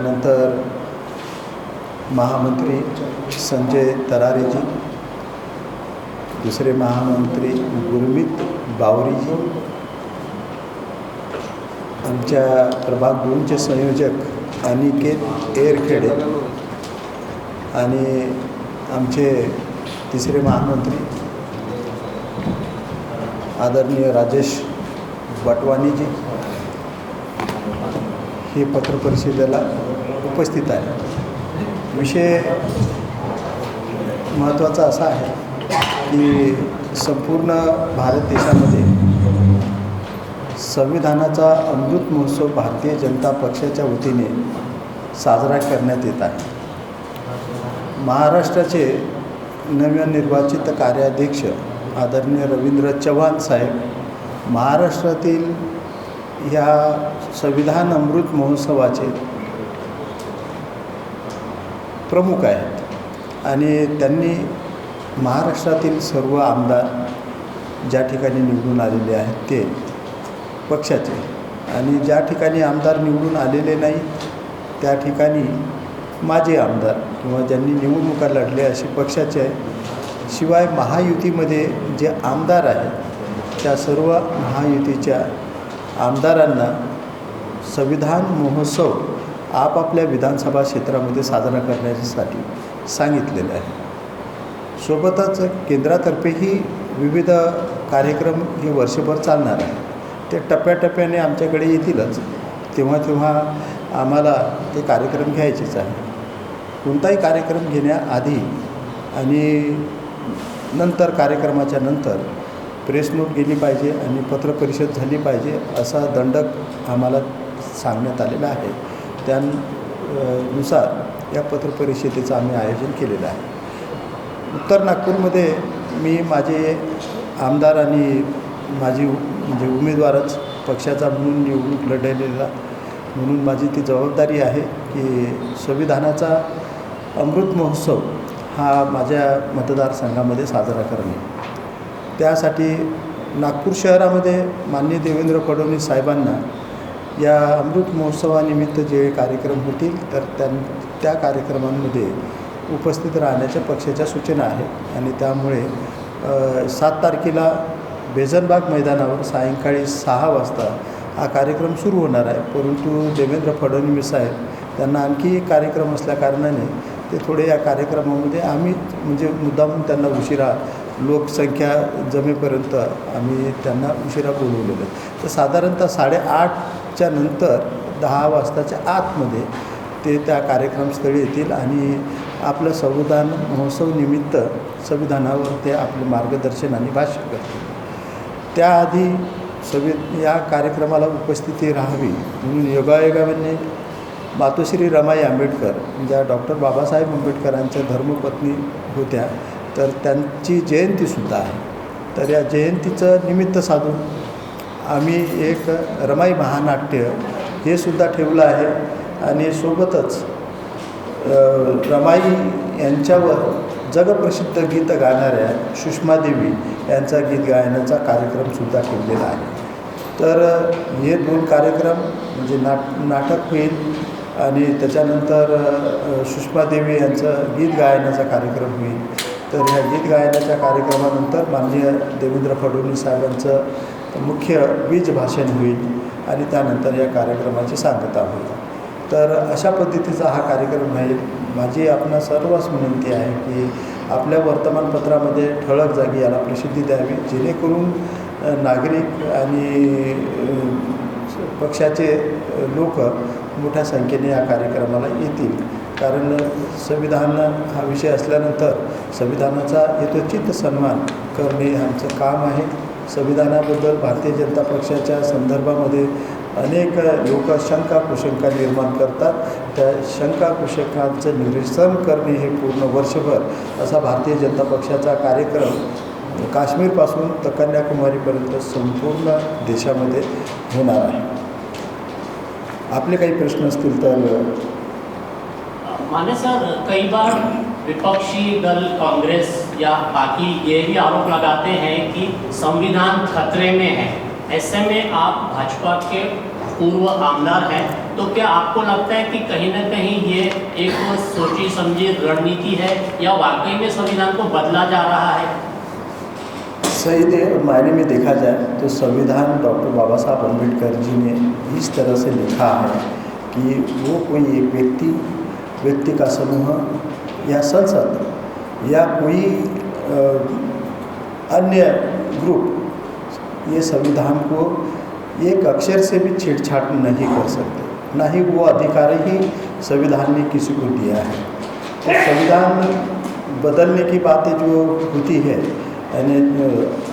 त्यानंतर महामंत्री संजय तरारेजी, दुसरे महामंत्री गुरमीत बावरीजी, आमच्या प्रभाग 2चे संयोजक अनिकेत एरखेडे आणि आमचे तिसरे महामंत्री आदरणीय राजेश बटवानीजी हे पत्रपरिषदेला उपस्थित आहे. विषय महत्त्वाचा असा आहे की संपूर्ण भारत देशामध्ये संविधानाचा अमृत महोत्सव भारतीय जनता पक्षाच्या वतीने साजरा करण्यात येत आहे. महाराष्ट्राचे नवनिर्वाचित कार्याध्यक्ष आदरणीय रवींद्र चव्हाण साहेब महाराष्ट्रातील ह्या संविधान अमृत महोत्सवाचे प्रमुख आहेत आणि त्यांनी महाराष्ट्रातील सर्व आमदार ज्या ठिकाणी निवडून आलेले आहेत ते पक्षाचे आणि ज्या ठिकाणी आमदार निवडून आलेले नाही त्या ठिकाणी माजी आमदार किंवा ज्यांनी निवडणुका लढल्या असे पक्षाचे आहे. शिवाय महायुतीमध्ये जे आमदार आहेत त्या सर्व महायुतीच्या आमदारांना संविधान महोत्सव आपापल्या विधानसभा क्षेत्रामध्ये साजरा करण्यासाठी सांगितलेलं आहे. सोबतच केंद्रातर्फेही विविध कार्यक्रम हे वर्षभर चालणार आहे. ते टप्प्याटप्प्याने आमच्याकडे येतीलच. तेव्हा आम्हाला ते कार्यक्रम घ्यायचेच आहे. कोणताही कार्यक्रम घेण्याआधी आणि नंतर कार्यक्रमाच्या नंतर प्रेस नोट गेली पाहिजे आणि पत्रपरिषद झाली पाहिजे असा दंडक आम्हाला सांगण्यात आलेला आहे. त्यानुसार या पत्रपरिषदेचं आम्ही आयोजन केलेलं आहे. उत्तर नागपूरमध्ये मी माझे आमदार आणि माझी म्हणजे उमेदवारच पक्षाचा म्हणून निवडणूक लढलेला म्हणून माझी ती जबाबदारी आहे की संविधानाचा अमृत महोत्सव हा माझ्या मतदारसंघामध्ये साजरा करणे. त्यासाठी नागपूर शहरामध्ये माननीय देवेंद्र फडणवीस साहेबांना या अमृत महोत्सवानिमित्त जे कार्यक्रम होतील तर त्या कार्यक्रमांमध्ये उपस्थित राहण्याच्या पक्षाच्या सूचना आहेत आणि त्यामुळे 7 तारखेला बेझनबाग मैदानावर सायंकाळी 6 वाजता हा कार्यक्रम सुरू होणार आहे. परंतु देवेंद्र फडणवीस साहेब त्यांना आणखी एक कार्यक्रम असल्याकारणाने ते थोडे या कार्यक्रमामध्ये आम्ही म्हणजे मुद्दामून त्यांना उशिरा लोकसंख्या जमेपर्यंत आम्ही त्यांना उशिरा बोलवलेलं आहे. तर साधारणतः 8:30च्या नंतर 10 वाजताच्या आतमध्ये ते त्या कार्यक्रमस्थळी येतील आणि आपलं संविधान महोत्सवनिमित्त संविधानावर ते आपले मार्गदर्शन आणि भाष्य करतील. त्याआधी या कार्यक्रमाला उपस्थिती राहावी म्हणून योगायोगाने मातोश्री रमाई आंबेडकर ज्या डॉक्टर बाबासाहेब आंबेडकरांच्या धर्मपत्नी होत्या तर त्यांची जयंतीसुद्धा आहे. तर या जयंतीचं निमित्त साधून आम्ही एक रमाई महानाट्य हे सुद्धा ठेवलं आहे आणि सोबतच रमाई यांच्यावर जगप्रसिद्ध गीत गाणाऱ्या सुषमादेवी यांचा गीत गायनाचा कार्यक्रमसुद्धा ठेवलेला आहे. तर हे 2 कार्यक्रम म्हणजे नाटक होईल आणि त्याच्यानंतर सुषमादेवी यांचं गीत गायनाचा कार्यक्रम होईल. तर ह्या गीत गायनाच्या कार्यक्रमानंतर माननीय देवेंद्र फडणवीस साहेबांचं मुख्य बीज भाषण होईल आणि त्यानंतर या कार्यक्रमाची सांगता होईल. तर अशा पद्धतीचा हा कार्यक्रम राहील. माझी आपणा सर्वांस विनंती आहे की आपल्या वर्तमानपत्रामध्ये ठळक जागी याला प्रसिद्धी द्यावी जेणेकरून नागरिक आणि पक्षाचे लोक मोठ्या संख्येने या कार्यक्रमाला येतील. कारण संविधान हा विषय असल्यानंतर संविधानाचा यथोचित सन्मान करणे हे आमचं काम आहे. संविधानाबद्दल भारतीय जनता पक्षाच्या संदर्भामध्ये अनेक लोक शंका कुशंका निर्माण करतात. त्या शंका कुशंकांचं निरसन करणे हे पूर्ण वर्षभर असा भारतीय जनता पक्षाचा कार्यक्रम काश्मीरपासून तर कन्याकुमारीपर्यंत संपूर्ण देशामध्ये होणार आहे. आपले काही प्रश्न असतील तर. माने सर, कई बार विपक्षी दल कांग्रेस या बाकी ये भी आरोप लगाते हैं कि संविधान खतरे में है. ऐसे में आप भाजपा के पूर्व आमदार हैं, तो क्या आपको लगता है कि कहीं ना कहीं ये एक सोची समझी रणनीति है या वाकई में संविधान को बदला जा रहा है? सही मायने में देखा जाए तो संविधान डॉक्टर बाबा साहब अम्बेडकर जी ने इस तरह से लिखा है कि वो कोई एक व्यक्ति का समूह या संसद या कोई अन्य ग्रुप ये संविधान को एक अक्षर से भी छेड़छाड़ नहीं कर सकते, ना ही वो अधिकार ही संविधान ने किसी को दिया है। तो संविधान बदलने की बातें जो होती है, यानी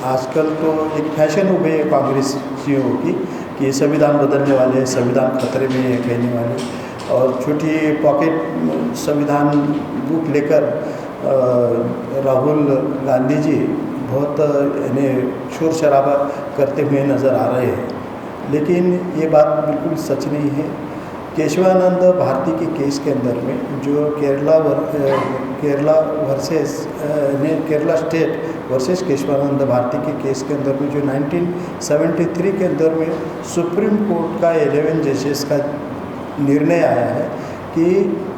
आजकल तो एक फैशन हो गई है कांग्रेसियों की कि संविधान बदलने वाले, संविधान खतरे में है कहने वाले, और छोटी पॉकेट संविधान बुक लेकर राहुल गांधी जी बहुत यानी शोर शराबा करते हुए नज़र आ रहे हैं। लेकिन ये बात बिल्कुल सच नहीं है। केशवानंद भारती के केस के अंदर में जो केरला स्टेट वर्सेस केशवानंद भारती के केस के अंदर में जो 1973 के अंदर में सुप्रीम कोर्ट का 11 जजेस का निर्णय आया है कि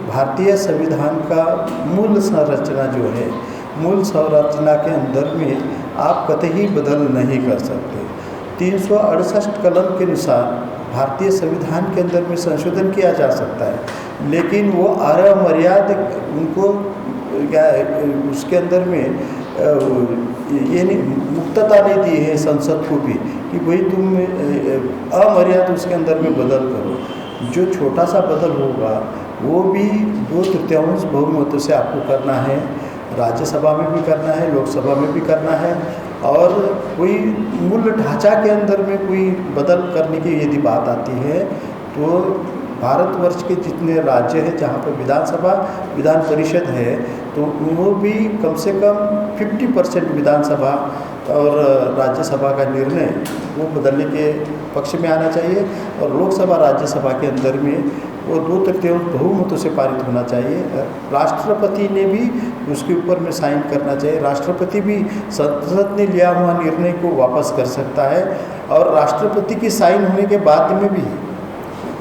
भारतीय संविधान का मूल संरचना जो है, मूल संरचना के अंदर में आप कतई बदल नहीं कर सकते। 368 कलम के अनुसार भारतीय संविधान के अंदर में संशोधन किया जा सकता है, लेकिन वो अमर्याद उनको उसके अंदर में ये नहीं मुक्तता नहीं दी है संसद को भी कि भाई तुम अमर्याद उसके अंदर में बदल करो। जो छोटा सा बदल होगा वो भी 2/3 बहुमत से आपको करना है, राज्यसभा में भी करना है, लोकसभा में भी करना है, और कोई मूल ढांचा के अंदर में कोई बदल करने की यदि बात आती है तो भारतवर्ष के जितने राज्य हैं जहाँ पर विधानसभा विधान परिषद है तो वो भी कम से कम 50% विधानसभा और राज्यसभा का निर्णय वो बदलने के पक्ष में आना चाहिए, और लोकसभा राज्यसभा के अंदर में वो 2/3 बहुमतों से पारित होना चाहिए। राष्ट्रपति ने भी उसके ऊपर में साइन करना चाहिए। राष्ट्रपति भी संसद ने लिया हुआ निर्णय को वापस कर सकता है, और राष्ट्रपति की साइन होने के बाद में भी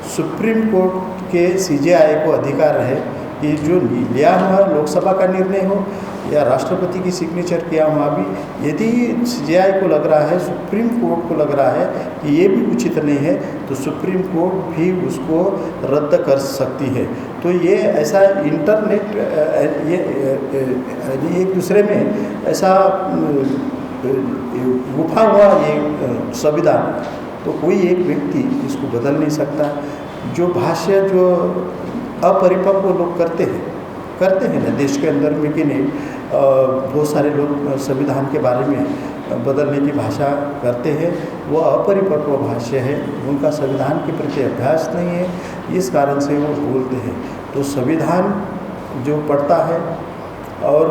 सुप्रीम कोर्ट के CJI को अधिकार है कि जो लिया हुआ लोकसभा का निर्णय हो या राष्ट्रपति की सिग्नेचर किया हुआ भी, यदि CJI को लग रहा है, सुप्रीम कोर्ट को लग रहा है कि ये भी उचित नहीं है, तो सुप्रीम कोर्ट भी उसको रद्द कर सकती है। तो ये ऐसा इंटरनेट ये एक दूसरे में ऐसा गुफा हुआ ये संविधान, तो कोई एक व्यक्ति इसको बदल नहीं सकता। जो भाष्य जो अपरिपक्व लोग करते हैं ना देश के अंदर में कि नहीं, बहुत सारे लोग संविधान के बारे में बदलने की भाषा करते हैं, वो अपरिपक्व भाष्य है, उनका संविधान के प्रति अभ्यास नहीं है, इस कारण से वो बोलते हैं। तो संविधान जो पढ़ता है और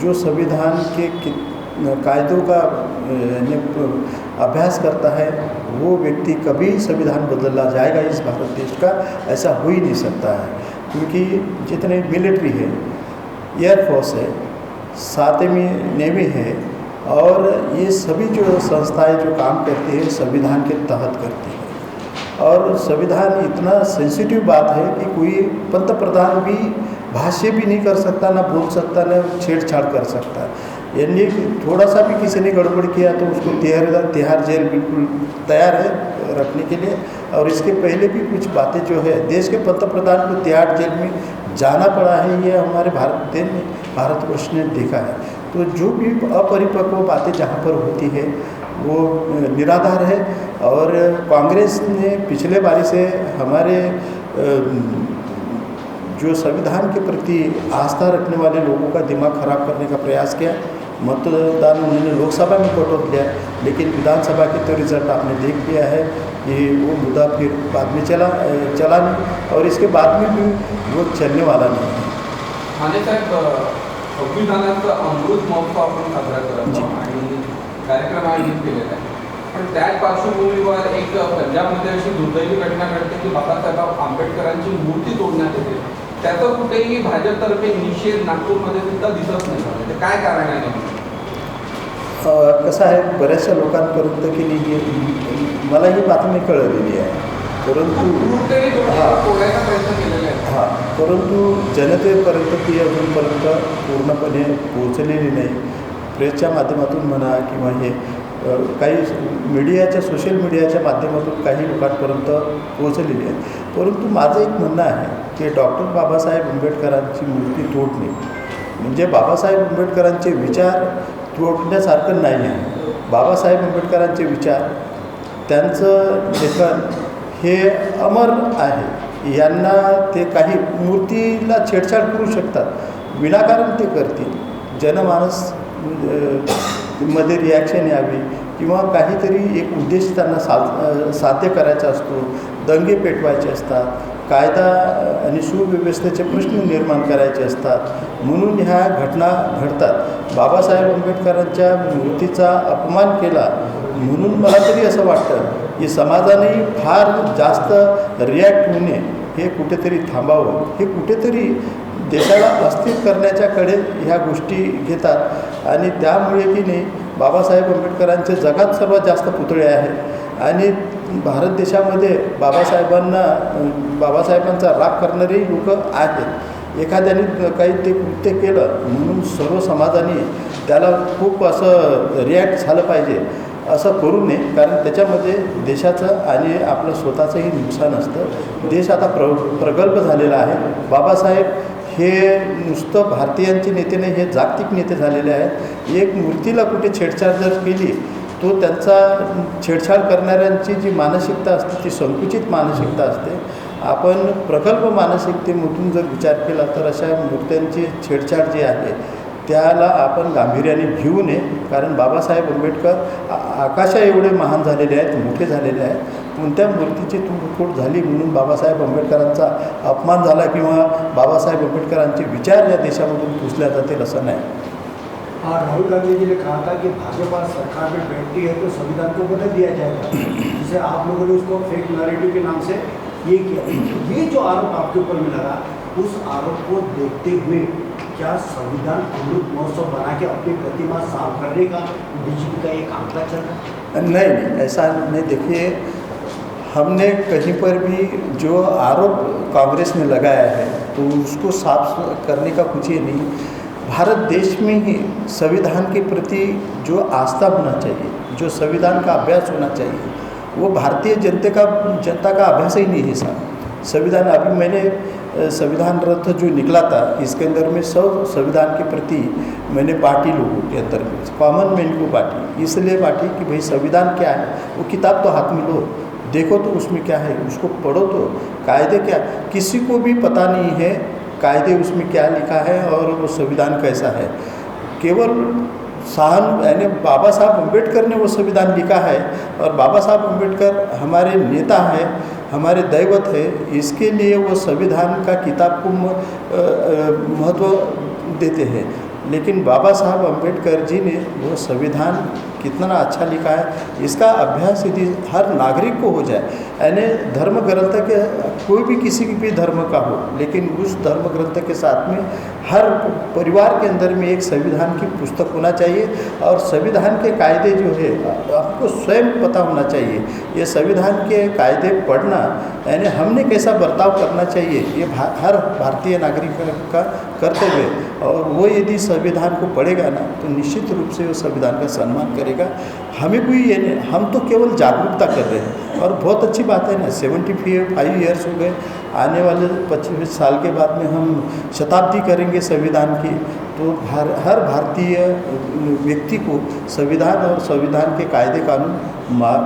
जो संविधान के कायदों का अभ्यास करता है, वो व्यक्ति कभी संविधान बदला जाएगा इस भारत देश का ऐसा हो ही नहीं सकता है। क्योंकि जितने मिलिट्री है, एयरफोर्स है, साथ में नेवी है, और ये सभी जो संस्थाएं जो काम करती हैं संविधान के तहत करती हैं। और संविधान इतना सेंसिटिव बात है कि कोई पंत प्रधान भी भाष्य भी नहीं कर सकता, ना बोल सकता, ना छेड़छाड़ कर सकता। यानी थोड़ा सा भी किसी ने गड़बड़ किया तो उसको तिहाड़ जेल बिल्कुल तैयार है रखने के लिए। और इसके पहले भी कुछ बातें जो है, देश के पंत प्रधान को तिहाड़ जेल में जाना पड़ा है, ये हमारे भारतवर्ष ने देखा है। तो जो भी अपरिपक्व बातें जहाँ पर होती है वो निराधार है। और कांग्रेस ने पिछले बारी से हमारे जो संविधान के प्रति आस्था रखने वाले लोगों का दिमाग खराब करने का प्रयास किया। मतदान उन्होंने लोकसभा में कटौत लिया, लेकिन विधानसभा की तो रिजल्ट आपने देख लिया है कि वो मुद्दा फिर बाद में चला नहीं, और इसके बाद में भी वो चलने वाला नहीं है। ठाणे साहेब, संविधानाचं अमृत महोत्सव आपण साजरा करत आहोत आणि कार्यक्रम आयोजित केलेला आहे, पण त्याच पार्श्वभूमीवर एक पंजाबमध्ये अशी दुर्दैवी घटना घडते की बाबासाहेब आंबेडकरांची मूर्ती तोडण्यात येते, त्याचा कुठेही भाजपतर्फे निषेध नागपूरमध्ये सुद्धा दिसत नाही, ते काय कारण आहे? कसं आहे, बऱ्याचशा लोकांपर्यंत की नाही मला ही बातमी कळलेली आहे परंतु क्रूरतेने तुम्ही हां. तोडायचा प्रयत्न केलेला आहे. हां, परंतु जनतेपर्यंत ती अजूनपर्यंत पूर्णपणे पोहोचलेली नाही. प्रेसच्या माध्यमातून म्हणा किंवा हे काही मीडियाच्या सोशल मीडियाच्या माध्यमातून काही लोकांपर्यंत पोहोचलेली आहे. परंतु माझं एक म्हणणं आहे की डॉक्टर बाबासाहेब आंबेडकरांची मूर्ती तोडणे म्हणजे बाबासाहेब आंबेडकरांचे विचार तोडण्यासारखं नाही आहे. बाबासाहेब आंबेडकरांचे विचार, त्यांचं लेखन हे अमर आहे. यांना ते काही मूर्तीला छेडछाड करू शकतात, विनाकारण ते करतील. जनमानस मध्ये रिॲक्शन यावी किंवा काहीतरी एक उद्देश त्यांना साध्य करायचा असतो, दंगे पेटवायचे असतात, कायदा आणि सुव्यवस्थेचे प्रश्न निर्माण करायचे असतात, म्हणून ह्या घटना घडतात. बाबासाहेब आंबेडकरांच्या मूर्तीचा अपमान केला म्हणून मला तरी असं वाटतं की समाजाने फार जास्त रिॲक्ट होणे हे कुठेतरी थांबावं. हे कुठेतरी देशाला अस्थिर करण्याच्याकडे ह्या गोष्टी घेतात आणि त्यामुळे की नाही बाबासाहेब आंबेडकरांचे जगात सर्वात जास्त पुतळे आहेत आणि भारत देशामध्ये बाबासाहेबांचा राग करणारे लोक आहेत. एखाद्याने काही ते कृत्य केलं म्हणून सर्व समाजाने त्याला खूप असं रिॲक्ट झालं पाहिजे असं करू नये, कारण त्याच्यामध्ये देशाचं आणि आपलं स्वतःचंही नुकसान असतं. देश आता प्रगल्भ झालेला आहे. बाबासाहेब हे नुसतं भारतीयांचे नेते नाही, हे जागतिक नेते झालेले आहेत. एक मूर्तीला कुठे छेडछाड जर केली तो त्यांचा छेडछाड करणाऱ्यांची जी मानसिकता असते ती संकुचित मानसिकता असते. आपण प्रगल्भ मानसिकतेमधून जर विचार केला तर अशा मूर्त्यांची छेडछाड जी आहे त्याला आपण गांभीर्याने घेऊ नये, कारण बाबासाहेब आंबेडकर आकाशा एवढे महान झालेले आहेत, मोठे झालेले आहेत. कोणत्या मूर्तीची तोडफोड झाली म्हणून बाबासाहेब आंबेडकरांचा अपमान झाला किंवा बाबासाहेब आंबेडकरांचे विचार या देशामधून पुसल्या जातील असं नाही. राहुल गांधी जी ने कहा था कि भाजपा सरकार में बैठती है तो संविधान को बदल दिया जाएगा, जिसे आप लोगों ने उसको फेक नैरेटिव के नाम से ये किया. ये जो आरोप आपके ऊपर में लगा, उस आरोप को देखते हुए क्या संविधान अमृत महोत्सव बना के अपनी प्रतिमा साफ करने का बीजेपी का एक आंकड़ा चल रहा है? नहीं, ऐसा नहीं. देखिए, हमने कहीं पर भी जो आरोप कांग्रेस ने लगाया है तो उसको साफ करने का कुछ ये नहीं. भारत देश में ही संविधान के प्रति जो आस्था होना चाहिए, जो संविधान का अभ्यास होना चाहिए, वो भारतीय जनता का अभ्यास ही नहीं है. संविधान अभी मैंने संविधान रथ जो निकला था इसके अंदर में सब संविधान के प्रति मैंने बांटी, लोगों के अंदर में कॉमन मैन को बांटी. इसलिए बांटी कि भाई संविधान क्या है, वो किताब तो हाथ में लो, देखो तो उसमें क्या है, उसको पढ़ो तो कायदे क्या. किसी को भी पता नहीं है कायदे उसमें क्या लिखा है और वो संविधान कैसा है. केवल यानी बाबा साहब अम्बेडकर ने वो संविधान लिखा है और बाबा साहब अम्बेडकर हमारे नेता हैं, हमारे दैवत है. इसके लिए वो संविधान का किताब को महत्व देते हैं. लेकिन बाबा साहब अम्बेडकर जी ने वो संविधान कितना अच्छा लिखा है इसका अभ्यास यदि हर नागरिक को हो जाए, यानी धर्म ग्रंथ के कोई भी किसी भी धर्म का हो, लेकिन उस धर्म ग्रंथ के साथ में हर परिवार के अंदर में एक संविधान की पुस्तक होना चाहिए और संविधान के कायदे जो है आपको स्वयं पता होना चाहिए. ये संविधान के कायदे पढ़ना यानी हमने कैसा बर्ताव करना चाहिए ये हर भारतीय नागरिक का कर्तव्य है. और वो यदि संविधान को पढ़ेगा ना तो निश्चित रूप से वो संविधान का सम्मान करेगा. हमें कोई ये नहीं, हम तो केवल जागरूकता कर रहे हैं और बहुत अच्छी बात है ना. 75 ईयर्स हो गए, आने वाले 25 साल के बाद में हम शताब्दी करेंगे संविधान की. तो हर भारतीय व्यक्ति को संविधान और संविधान के कायदे कानून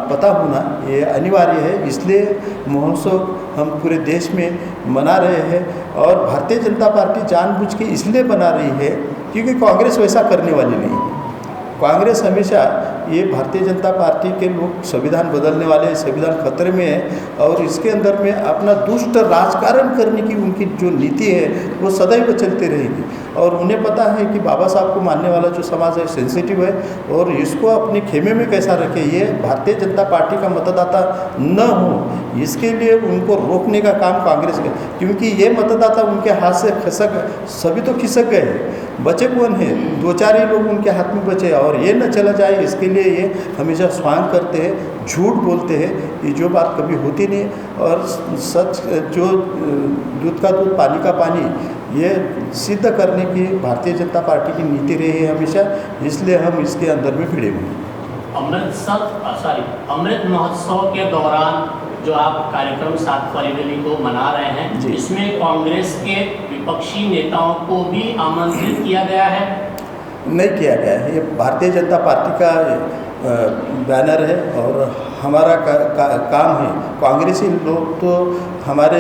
पता होना ये अनिवार्य है. इसलिए महोत्सव हम पूरे देश में मना रहे हैं और भारतीय जनता पार्टी जानबूझ के इसलिए बना रही है क्योंकि कांग्रेस वैसा करने वाली नहीं है. कांग्रेस हमेशा ये भारतीय जनता पार्टी के लोग संविधान बदलने वाले, संविधान खतरे में है और इसके अंदर में अपना दुष्ट राजकारण करने की उनकी जो नीति है वो सदैव चलती रहेगी. और उन्हें पता है कि बाबा साहब को मानने वाला जो समाज है सेंसिटिव है और इसको अपने खेमे में कैसा रखे, ये भारतीय जनता पार्टी का मतदाता न हो, इसके लिए उनको रोकने का काम कांग्रेस का, क्योंकि ये मतदाता उनके हाथ से सभी तो खिसक गए, बचे कौन है, 2-4 ही लोग उनके हाथ में बचे, और ये न चला जाए इसके लिए ये हमेशा स्वांग करते हैं, झूठ बोलते हैं, ये जो बात कभी होती नहीं, और सच जो दूध का दूध पानी का पानी ये सिद्ध करने की भारतीय जनता पार्टी की नीति रही है हमेशा, इसलिए हम इसके अंदर में भिड़े हुए हैं। अमृत महोत्सव के दौरान जो आप कार्यक्रम 7 फरवरी को मना रहे हैं, इसमें कांग्रेस के विपक्षी नेताओं को भी आमंत्रित किया गया है? नहीं किया गया है, ये भारतीय जनता पार्टी का बैनर है और हमारा काम है। कांग्रेसी लोग तो हमारे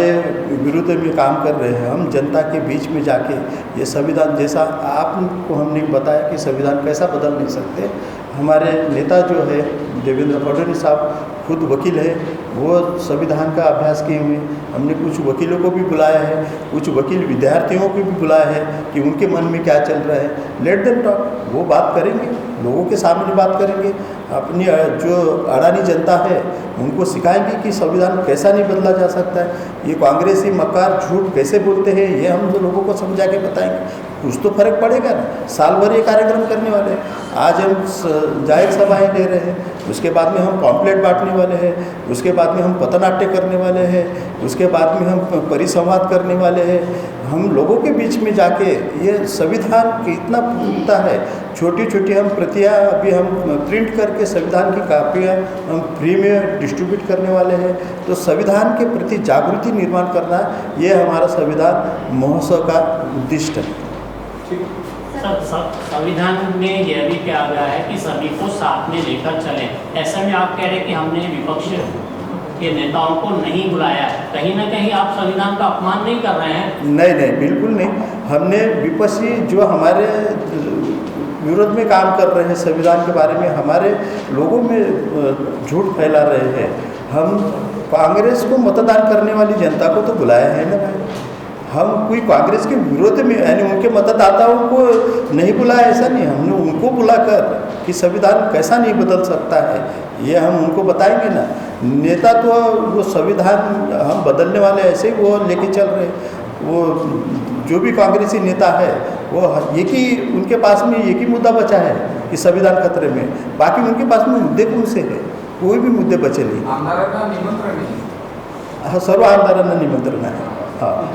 विरुद्ध में काम कर रहे हैं, हम जनता के बीच में जाके ये संविधान जैसा आपको हमने बताया कि संविधान कैसा बदल नहीं सकते, हमारे नेता जो है देवेंद्र फडणवीस साहब खुद वकील है, वो संविधान का अभ्यास किए हुए, हमने कुछ वकीलों को भी बुलाया है, कुछ वकील विद्यार्थियों को भी बुलाया है कि उनके मन में क्या चल रहा है, लेट देम टॉक, वो बात करेंगे, लोगों के सामने बात करेंगे, अपनी जो अडानी जनता है उनको सिखाएंगे कि संविधान कैसा नहीं बदला जा सकता है, ये कांग्रेसी मक्कार झूठ कैसे बोलते हैं, ये हम लोगों को समझा के बताएंगे, कुछ तो फर्क पड़ेगा ना। साल भर ये कार्यक्रम करने वाले हैं, आज हम जाहिर सभाएं ले रहे हैं, उसके बाद में हम पॉम्पलेट बांटने वाले हैं, उसके बाद में हम पथनाट्य करने वाले हैं, उसके बाद में हम परिसंवाद करने वाले हैं, हम लोगों के बीच में जाके ये संविधान कितना पुख्ता है, छोटी छोटी हम प्रतियां अभी हम प्रिंट करके संविधान की कापियाँ हम फ्री में डिस्ट्रीब्यूट करने वाले हैं। तो संविधान के प्रति जागृति निर्माण करना ये हमारा संविधान महोत्सव का उद्दिष्ट है। संविधान में यह भी कहा गया है कि सभी को साथ में लेकर चलें, ऐसे में आप कह रहे हैं कि हमने विपक्ष के नेताओं को नहीं बुलाया, कहीं ना कहीं आप संविधान का अपमान नहीं कर रहे हैं? नहीं, बिल्कुल नहीं, हमने विपक्षी जो हमारे विरोध में काम कर रहे हैं, संविधान के बारे में हमारे लोगों में झूठ फैला रहे हैं, हम कांग्रेस को मतदान करने वाली जनता को तो बुलाया है ना भाई, हम कोई कांग्रेस के विरोध में यानी उनके मतदाताओं को नहीं बुलाया, ऐसा नहीं, हमने उनको बुलाकर कि संविधान कैसा नहीं बदल सकता है ये हम उनको बताएंगे ना। नेता तो वो संविधान हम बदलने वाले ऐसे ही वो लेके चल रहे, वो जो भी कांग्रेसी नेता है वो एक ही उनके पास में एक ही मुद्दा बचा है कि संविधान खतरे में, बाकी उनके पास में मुद्दे कौन से है, कोई भी मुद्दे बचे नहीं। आमदारांना निमंत्रण नाही? हा, सर्व आमदारांना निमंत्रण आहे,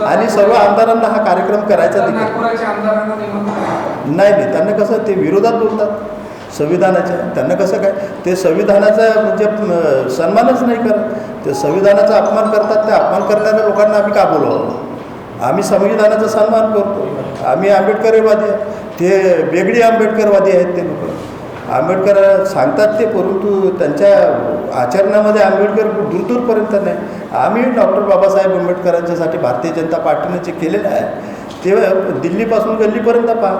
आणि सर्व आमदारांना हा कार्यक्रम करायचा देखील नागपुराच्या आमदारांना निमंत्रण नाही, त्यांना कसं ते विरोधात बोलतात संविधानाच्या, त्यांना कसं काय ते संविधानाचा म्हणजे सन्मानच नाही करत, ते संविधानाचा अपमान करतात, त्या अपमान करणाऱ्या लोकांना आम्ही का बोलवावं? आम्ही संविधानाचा सन्मान करतो, आम्ही आंबेडकरवादी, ते वेगळी आंबेडकरवादी आहेत ते लोक, आंबेडकर सांगतात ते, परंतु त्यांच्या आचरणामध्ये आंबेडकर दूरपर्यंत नाही। आम्ही डॉक्टर बाबासाहेब आंबेडकरांच्यासाठी भारतीय जनता पार्टीने जे केलेलं आहे ते दिल्लीपासून गल्लीपर्यंत पहा,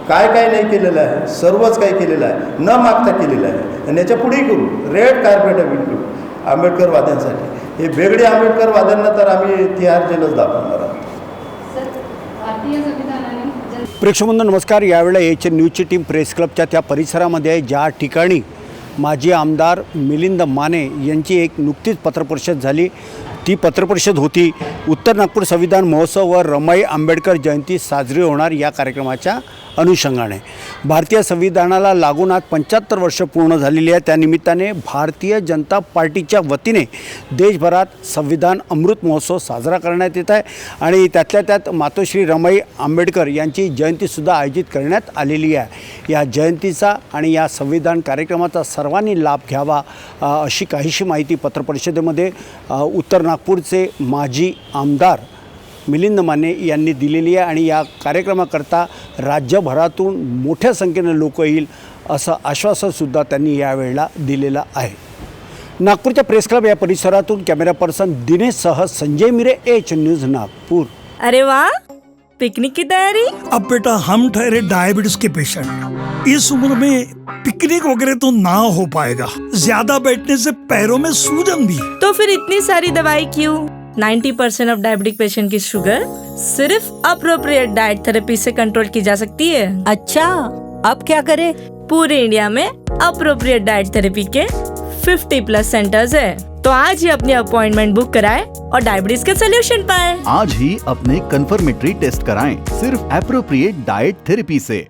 काय काय नाही केलेलं आहे, सर्वच काही केलेलं आहे, न मागता केलेलं आहे, आणि याच्या पुढेही करू, रेड कार्पेट विंडू आंबेडकरवाद्यांसाठी, हे वेगळे आंबेडकरवाद्यांना तर आम्ही तिहार जेलच दाखवणार आहोत। प्रेक्षकबंधू नमस्कार, यावेळेला एच न्यूजची टीम प्रेस क्लबच्या त्या परिसरामध्ये आहे ज्या ठिकाणी माजी आमदार मिलिंद माने यांची एक नुकतीच पत्रपरिषद झाली। ती पत्रपरिषद होती उत्तर नागपूर संविधान महोत्सव व रमाई आंबेडकर जयंती साजरी होणार या कार्यक्रमाच्या अनुषंगाने। भारतीय संविधानाला लागून आज 75 वर्ष पूर्ण झालेली आहे, त्यानिमित्ताने भारतीय जनता पार्टीच्या वतीने देशभरात संविधान अमृत महोत्सव साजरा करण्यात येत आहे आणि त्यातल्या त्यात मातोश्री रमाई आंबेडकर यांची जयंतीसुद्धा आयोजित करण्यात आलेली आहे। या जयंतीचा आणि या संविधान कार्यक्रमाचा सर्वांनी लाभ घ्यावा अशी काहीशी माहिती पत्रपरिषदेमध्ये उत्तर नागपूरचे माजी आमदार मिलिंद माने यांनी दिलेली आहे आणि या कार्यक्रमाकरता राज्यभरातून मोठ्या संख्येने लोक येईल असं आश्वासनसुद्धा त्यांनी यावेळेला दिलेलं आहे। नागपूरच्या प्रेस क्लब या परिसरातून कॅमेरा पर्सन दिनेशसह संजय मिरे, एच न्यूज नागपूर। अरे वाह, पिकनिक की तैयारी? अब बेटा हम ठहरे डायबिटीज के पेशेंट, इस उम्र में पिकनिक वगैरह तो ना हो पाएगा, ज्यादा बैठने से पैरों में सूजन भी। तो फिर इतनी सारी दवाई क्यों? 90% ऑफ डायबिटिक पेशेंट की शुगर सिर्फ अप्रोप्रिएट डाइट थेरेपी से कंट्रोल की जा सकती है। अच्छा, अब क्या करें? पूरे इंडिया में अप्रोप्रिएट डाइट थेरेपी के 50+ सेंटर्स है। तो आज ही अपनी अपॉइंटमेंट बुक कराएं और डायबिटीज के सोल्यूशन पाएं। आज ही अपने कंफर्मेटरी टेस्ट कराएं सिर्फ एप्रोप्रिएट डाइट थेरेपी से।